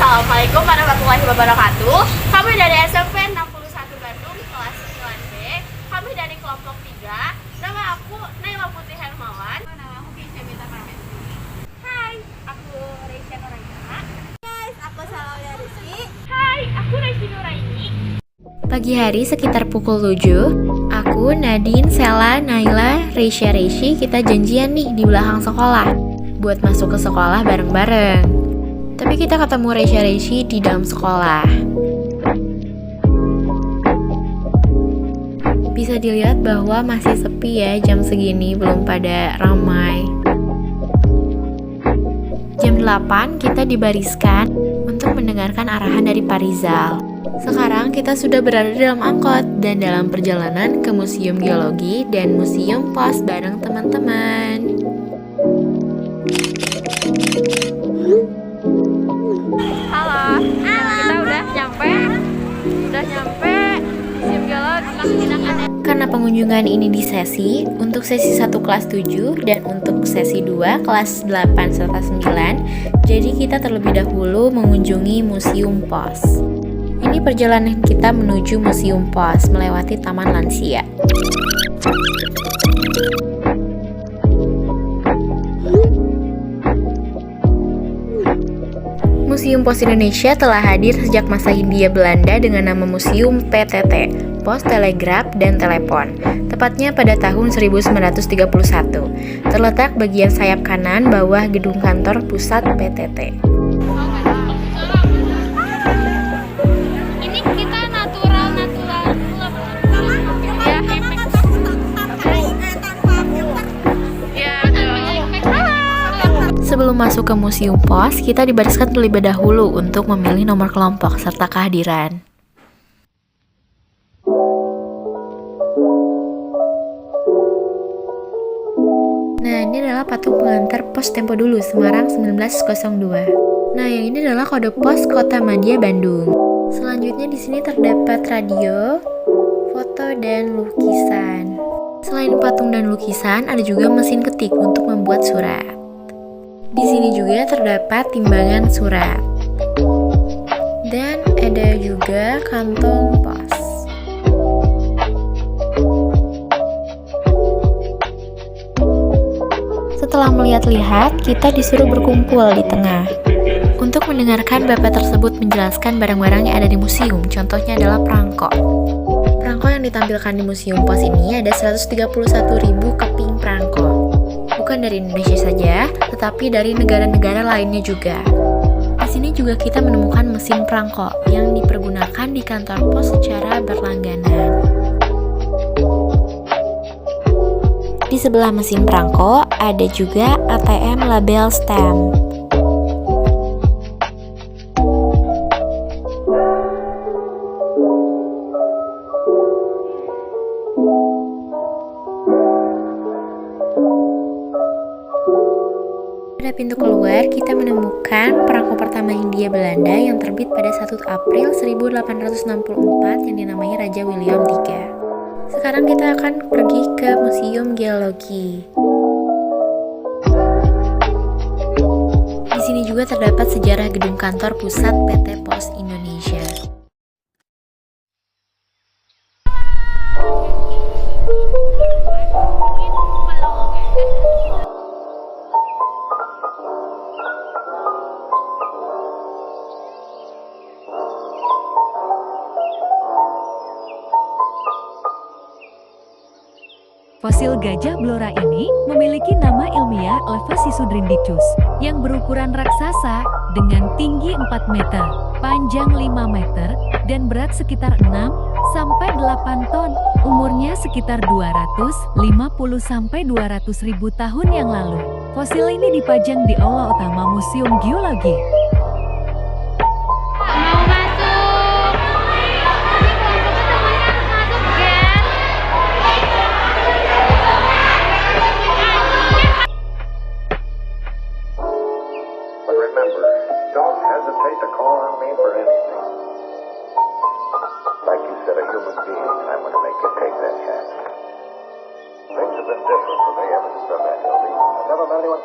Assalamualaikum warahmatullahi wabarakatuh. Kami dari SMP 61 Bandung, kelas 9B. Kami dari kelompok 3. Nama aku Naila Putri Hermawan. Nama aku Kisha Parmesi. Hai, aku Reisha Nuraina. Guys, aku Salawya Rizky. Hai, aku Reisha Nuraini. Pagi hari sekitar pukul 7, aku, Nadine, Sela, Naila, Reisha, kita janjian nih di belakang sekolah buat masuk ke sekolah bareng-bareng. Tapi kita ketemu Reisha di dalam sekolah. Bisa dilihat bahwa masih sepi ya, jam segini belum pada ramai. Jam 8 kita dibariskan untuk mendengarkan arahan dari Pak Rizal. Sekarang kita sudah berada dalam angkot dan dalam perjalanan ke Museum Geologi dan Museum Pos bareng teman-teman. Halo, kita udah nyampe Museum Geologi. Karena pengunjungan ini di sesi, untuk sesi 1 kelas 7 dan untuk sesi 2 kelas 8 serta 9, jadi kita terlebih dahulu mengunjungi Museum Pos. Ini perjalanan kita menuju Museum Pos melewati Taman Lansia. Museum Pos Indonesia telah hadir sejak masa Hindia Belanda dengan nama Museum PTT, Pos Telegraf dan Telepon, tepatnya pada tahun 1931. Terletak bagian sayap kanan bawah gedung kantor pusat PTT. Ini kita natural. Sebelum masuk ke Museum Pos, kita dibariskan terlebih dahulu untuk memilih nomor kelompok serta kehadiran. Nah, ini adalah patung pengantar Pos Tempo Dulu Semarang 1902. Nah, yang ini adalah kode pos Kota Madya Bandung. Selanjutnya di sini terdapat radio, foto dan lukisan. Selain patung dan lukisan, ada juga mesin ketik untuk membuat surat. Di sini juga terdapat timbangan surat. Dan ada juga kantong pos. Setelah melihat-lihat, kita disuruh berkumpul di tengah untuk mendengarkan bapak tersebut menjelaskan barang-barang yang ada di museum. Contohnya adalah perangko. Perangko yang ditampilkan di Museum Pos ini ada 131.000 keping perangko. Bukan dari Indonesia saja, tetapi dari negara-negara lainnya juga. Di sini juga kita menemukan mesin perangko yang dipergunakan di kantor pos secara berlangganan. Di sebelah mesin perangko ada juga ATM label stamp. Pada pintu keluar, kita menemukan perangko pertama Hindia Belanda yang terbit pada 1 April 1864 yang dinamai Raja William III. Sekarang kita akan pergi ke Museum Geologi. Di sini juga terdapat sejarah gedung kantor pusat PT Pos Indonesia. Fosil gajah blora ini memiliki nama ilmiah Elphasisudrindicus yang berukuran raksasa dengan tinggi 4 meter, panjang 5 meter, dan berat sekitar 6-8 ton. Umurnya sekitar 250-200 ribu tahun yang lalu. Fosil ini dipajang di aula utama Museum Geologi.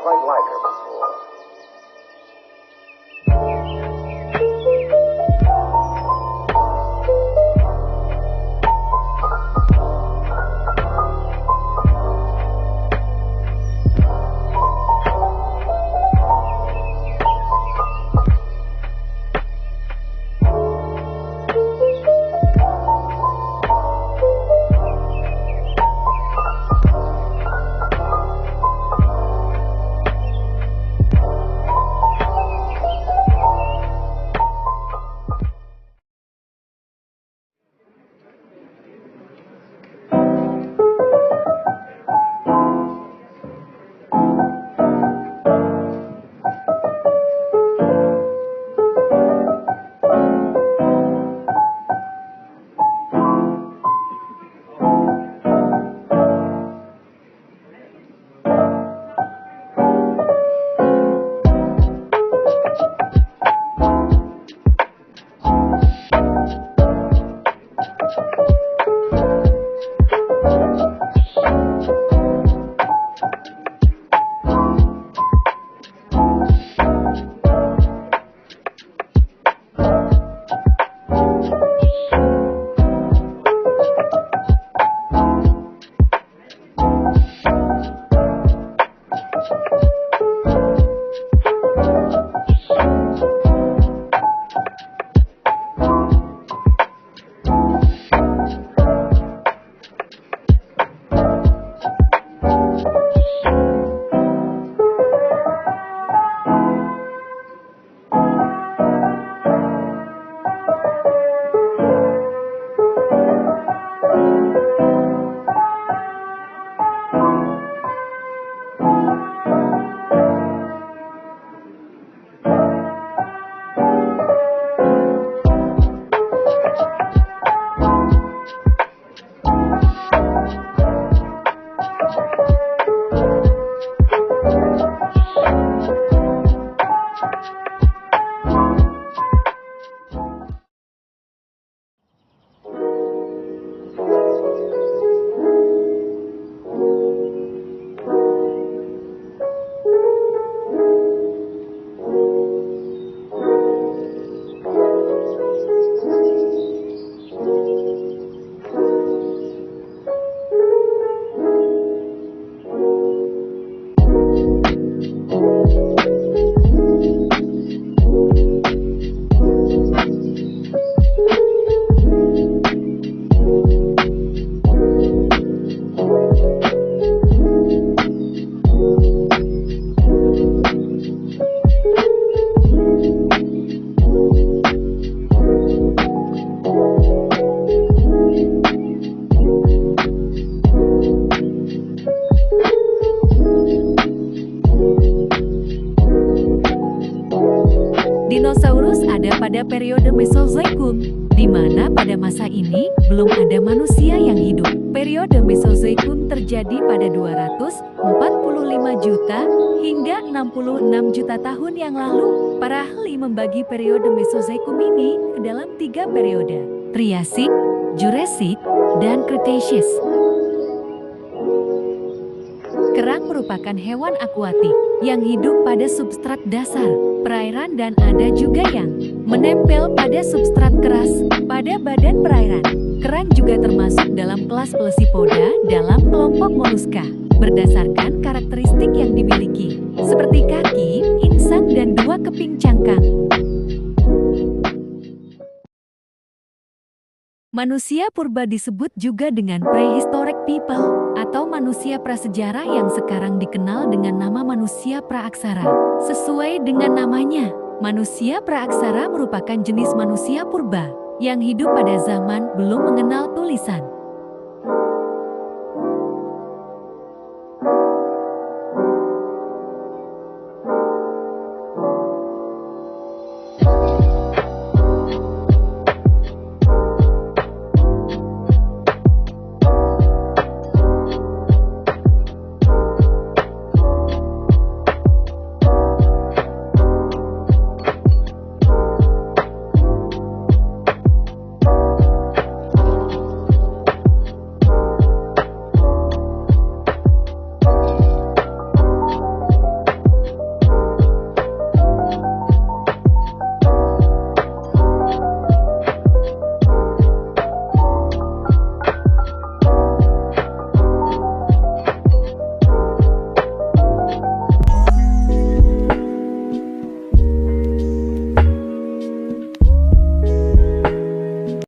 Quite like her before. pada periode Mesozoikum, di mana pada masa ini belum ada manusia yang hidup. Periode Mesozoikum terjadi pada 245 juta hingga 66 juta tahun yang lalu. Para ahli membagi periode Mesozoikum ini ke dalam 3 periode: Triasik, Jurassic, dan Cretaceous. Kerang merupakan hewan akuatik yang hidup pada substrat dasar perairan dan ada juga yang menempel pada substrat keras pada badan perairan. Kerang juga termasuk dalam kelas Plesipoda dalam kelompok moluska berdasarkan karakteristik yang dimiliki, seperti kaki, insang, dan 2 keping cangkang. Manusia purba disebut juga dengan prehistoric people atau manusia prasejarah yang sekarang dikenal dengan nama manusia praaksara. Sesuai dengan namanya, manusia praaksara merupakan jenis manusia purba yang hidup pada zaman belum mengenal tulisan.